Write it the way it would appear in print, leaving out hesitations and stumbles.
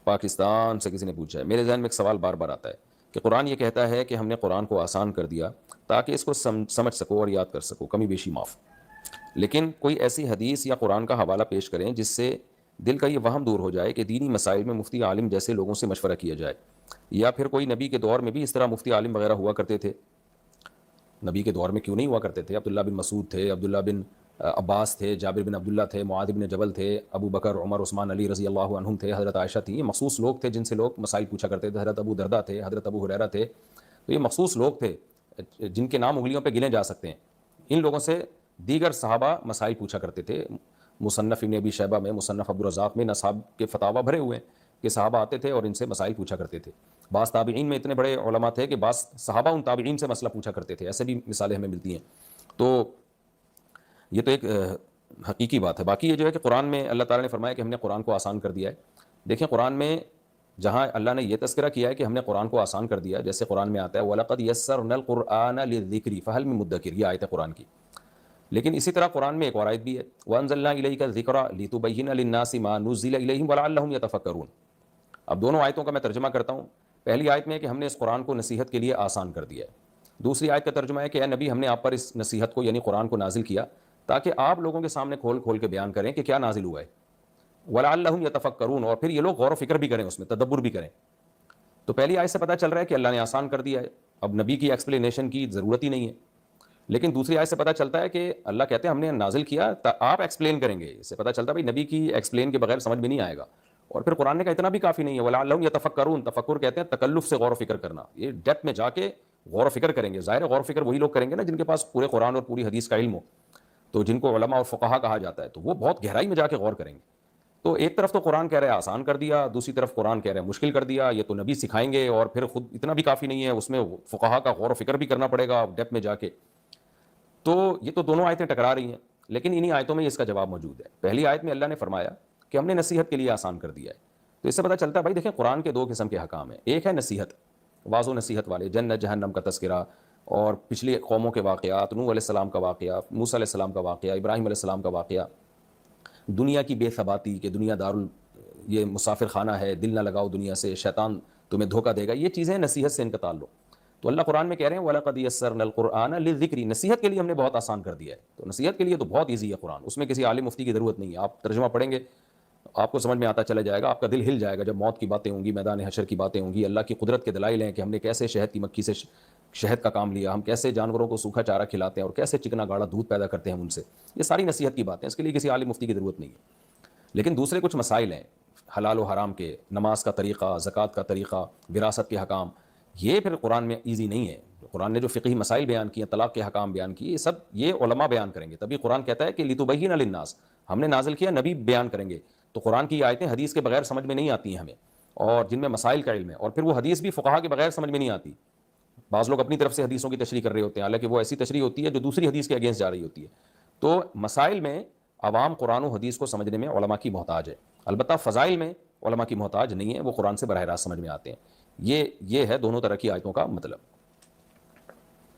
پاکستان سے کسی نے پوچھا ہے، میرے ذہن میں ایک سوال بار بار آتا ہے کہ قرآن یہ کہتا ہے کہ ہم نے قرآن کو آسان کر دیا تاکہ اس کو سمجھ سکو اور یاد کر سکو، کمی بیشی معاف، لیکن کوئی ایسی حدیث یا قرآن کا حوالہ پیش کریں جس سے دل کا یہ وہم دور ہو جائے کہ دینی مسائل میں مفتی عالم جیسے لوگوں سے مشورہ کیا جائے، یا پھر کوئی نبی کے دور میں بھی اس طرح مفتی عالم وغیرہ ہوا کرتے تھے، نبی کے دور میں کیوں نہیں ہوا کرتے تھے؟ عبداللہ بن مسعود تھے، عبداللہ بن عباس تھے، جابر بن عبداللہ تھے، معاذ بن جبل تھے، ابو بکر، عمر، عثمان، علی رضی اللہ عنہم تھے، حضرت عائشہ تھیں، یہ مخصوص لوگ تھے جن سے لوگ مسائل پوچھا کرتے تھے، حضرت ابو دردہ تھے، حضرت ابو ہریرہ تھے، تو یہ مخصوص لوگ تھے جن کے نام انگلیوں پہ گنے جا سکتے ہیں، ان لوگوں سے دیگر صحابہ مسائل پوچھا کرتے تھے۔ مصنف ابن ابی شیبہ میں، مصنف عبدالرزاق میں اصحاب کے فتاوی بھرے ہوئے ہیں کہ صحابہ آتے تھے اور ان سے مسائل پوچھا کرتے تھے۔ بعض تابعین میں اتنے بڑے علماء تھے کہ بعض صحابہ ان تابعین سے مسئلہ پوچھا کرتے تھے، ایسے بھی مثالیں ہمیں ملتی ہیں۔ تو یہ تو ایک حقیقی بات ہے۔ باقی یہ جو ہے کہ قرآن میں اللہ تعالیٰ نے فرمایا کہ ہم نے قرآن کو آسان کر دیا ہے۔ دیکھیں قرآن میں جہاں اللہ نے یہ تذکرہ کیا ہے کہ ہم نے قرآن کو آسان کر دیا، جیسے قرآن میں آتا ہے وَلَقَدْ يَسَّرْنَا الْقُرْآنَ لِلذِّكْرِ فَهَلْ مِن مُدَّكِرٍ، یہ آیت ہے قرآن کی۔ لیکن اسی طرح قرآن میں ایک اور آیت بھی ہے وَأَنزَلْنَا إِلَيْكَ الذِّكْرَ لِتُبَيِّنَ لِلنَّاسِ مَا نُزِّلَ إِلَيْهِمْ وَلَعَلَّهُمْ يَتَفَكَّرُونَ۔ اب دونوں آیتوں کا میں ترجمہ کرتا ہوں۔ پہلی آیت میں ہے کہ ہم نے اس قرآن کو نصیحت کے لیے آسان کر دیا ہے۔ دوسری آیت کا ترجمہ ہے کہ اے نبی ہم نے آپ پر اس نصیحت کو یعنی قرآن کو نازل کیا تاکہ آپ لوگوں کے سامنے کھول کھول کے بیان کریں کہ کیا نازل ہوا ہے، وَلَعَلَّهُمْ يَتَفَكَّرُونَ، اور پھر یہ لوگ غور و فکر بھی کریں، اس میں تدبر بھی کریں۔ تو پہلی آیت سے پتہ چل رہا ہے کہ اللہ نے آسان کر دیا ہے، اب نبی کی ایکسپلینیشن کی ضرورت ہی نہیں ہے۔ لیکن دوسری آیت سے پتہ چلتا ہے کہ اللہ کہتے ہیں ہم نے نازل کیا آپ ایکسپلین کریں گے، اس سے پتہ چلتا ہے بھائی نبی کی ایکسپلین کے بغیر سمجھ میں نہیں آئے گا۔ اور پھر قرآن نے کہا اتنا بھی کافی نہیں ہے، وَلَعَلَّهُمْ يَتَفَكَّرُونَ، تفکر کہتے ہیں تکلف سے غور و فکر کرنا، یہ ڈیپتھ میں جا کے غور و فکر کریں گے۔ ظاہر ہے غور و فکر وہی لوگ کریں گے نا جن کے پاس پورے قرآن اور پوری حدیث کا علم ہو، تو جن کو علماء اور فقہا کہا جاتا ہے، تو وہ بہت گہرائی میں جا کے غور کریں گے۔ تو ایک طرف تو قرآن کہہ رہا ہے آسان کر دیا، دوسری طرف قرآن کہہ رہا ہے مشکل کر دیا، یہ تو نبی سکھائیں گے، اور پھر خود اتنا بھی کافی نہیں ہے، اس میں فقہا کا غور و فکر بھی کرنا پڑے گا ڈیپتھ میں جا کے۔ تو یہ تو دونوں آیتیں ٹکرا رہی ہیں، لیکن انہی آیتوں میں اس کا جواب موجود ہے۔ پہلی آیت میں اللہ نے فرمایا کہ ہم نے نصیحت کے لیے آسان کر دیا ہے، تو اس سے پتہ چلتا ہے بھائی دیکھیں قرآن کے دو قسم کے حکام ہیں، ایک ہے نصیحت، واضح و نصیحت والے، جنت جہنم کا تذکرہ اور پچھلی قوموں کے واقعات، نوح علیہ السلام کا واقعہ، موسیٰ علیہ السلام کا واقعہ، ابراہیم علیہ السلام کا واقعہ، دنیا کی بے ثباتی کہ دنیا یہ مسافر خانہ ہے، دل نہ لگاؤ دنیا سے، شیطان تمہیں دھوکہ دے گا، یہ چیزیں نصیحت سے ان کا تعلق۔ تو اللہ قرآن میں کہہ رہے ہیں وَلَقَدْ يَسَّرْنَا الْقُرْآنَ لِلذِّكْرِ، نصیحت کے لیے ہم نے بہت آسان کر دیا ہے۔ تو نصیحت کے لیے تو بہت ایزی ہے قرآن، اس میں کسی عالم مفتی کی ضرورت نہیں ہے، آپ ترجمہ پڑھیں گے آپ کو سمجھ میں آتا چلا جائے گا، آپ کا دل ہل جائے گا جب موت کی باتیں ہوں گی، میدان حشر کی باتیں ہوں گی، اللہ کی قدرت کے دلائل ہیں کہ ہم نے کیسے شہد کی مکھی سے شہد کا کام لیا، ہم کیسے جانوروں کو سوکھا چارہ کھلاتے ہیں اور کیسے چکنا گاڑھا دودھ پیدا کرتے ہیں ان سے، یہ ساری نصیحت کی باتیں، اس کے لیے کسی عالم مفتی کی ضرورت نہیں ہے۔ لیکن دوسرے کچھ مسائل ہیں حلال و حرام کے، نماز کا طریقہ، زکوٰۃ کا طریقہ، وراثت کے حکام، یہ پھر قرآن میں ایزی نہیں ہے۔ قرآن نے جو فقہی مسائل بیان کیے ہیں، طلاق کے حکام بیان کیے، یہ سب یہ علماء بیان کریں گے، تبھی قرآن کہتا ہے کہ لِتُبَيِّنَ لِلنَّاسِ، ہم نے نازل کیا، نبی بیان کریں گے۔ تو قرآن کی آیتیں حدیث کے بغیر سمجھ میں نہیں آتی ہیں ہمیں، اور جن میں مسائل کا علم ہے، اور پھر وہ حدیث بھی فقہا کے بغیر سمجھ میں نہیں آتی۔ بعض لوگ اپنی طرف سے حدیثوں کی تشریح کر رہے ہوتے ہیں، حالانکہ وہ ایسی تشریح ہوتی ہے جو دوسری حدیث کے اگینسٹ جا رہی ہوتی ہے۔ تو مسائل میں عوام قرآن و حدیث کو سمجھنے میں علماء کی محتاج ہے، البتہ فضائل میں علماء کی محتاج نہیں ہے، وہ قرآن سے براہ راست سمجھ میں آتے ہیں۔ یہ ہے دونوں طرح کی آیتوں کا مطلب۔